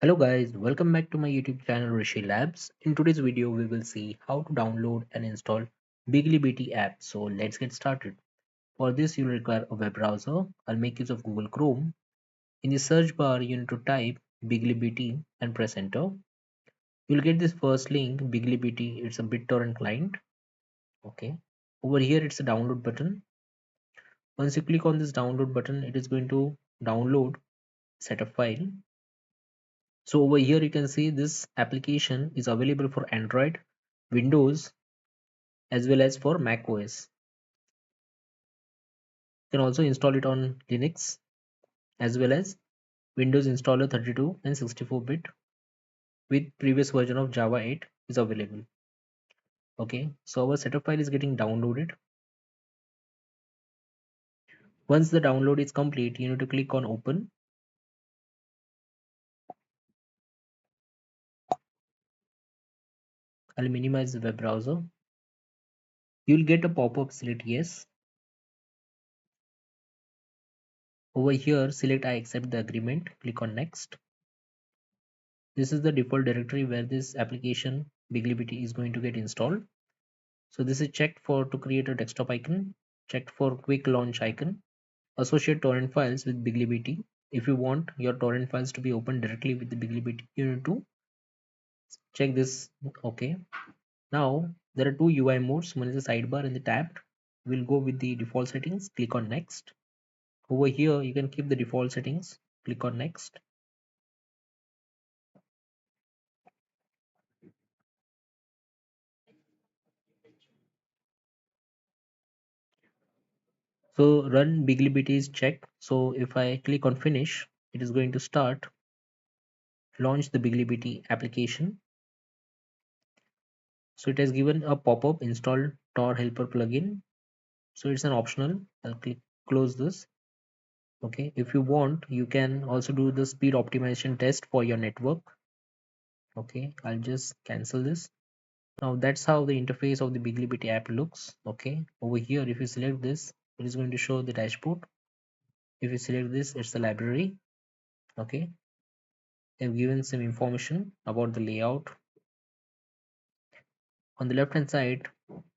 Hello guys, welcome back to my YouTube channel Rishi Labs. In today's video, we will see how to download and install BiglyBT app. So let's get started. For this, you'll require a web browser. I'll make use of Google Chrome. In the search bar, you need to type BiglyBT and press enter. You'll get this first link, BiglyBT. It's a BitTorrent client. Okay. Over here, it's a download button. Once you click on this download button, it is going to download setup file. So over here you can see this application is available for Android, Windows as well as for Mac OS. You can also install it on Linux as well as Windows installer 32 and 64-bit with previous version of Java 8 is available. Okay, so our setup file is getting downloaded. Once the download is complete, you need to click on open. I'll minimize the web browser. You'll get a pop-up, select yes. Over here, select I accept the agreement, click on next. This is the default directory where this application BiglyBT is going to get installed. So this is checked for to create a desktop icon, checked for quick launch icon, associate torrent files with BiglyBT. If you want your torrent files to be opened directly with the BiglyBT, you need to check this. Okay. Now there are two UI modes. One is the sidebar and the tab. We'll go with the default settings. Click on next. Over here you can keep the default settings. Click on next. So run BiglyBT is checked. So if I click on finish, it is going to start launch the BiglyBT application. So it has given a pop-up install Tor helper plugin. So it's an optional. I'll click close this. Okay, if you want, you can also do the speed optimization test for your network. Okay, I'll just cancel this. Now that's how the interface of the BiglyBT app looks. Okay, over here, if you select this, it is going to show the dashboard. If you select this, it's the library. Okay, they've given some information about the layout. On the left hand side,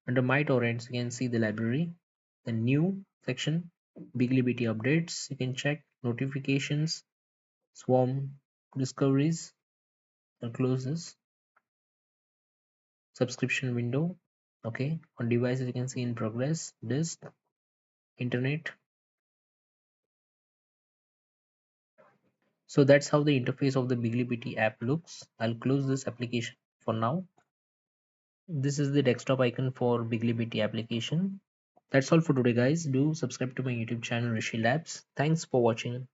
under my torrents, you can see the library, the new section, BiglyBT updates. You can check notifications, swarm discoveries. I'll close this subscription window. Okay, on devices you can see in progress, disk, internet. So that's how the interface of the BiglyBT app looks. I'll close this application for now. This is the desktop icon for BiglyBT application. That's all for today guys. Do subscribe to my YouTube channel Rishi Labs. Thanks for watching.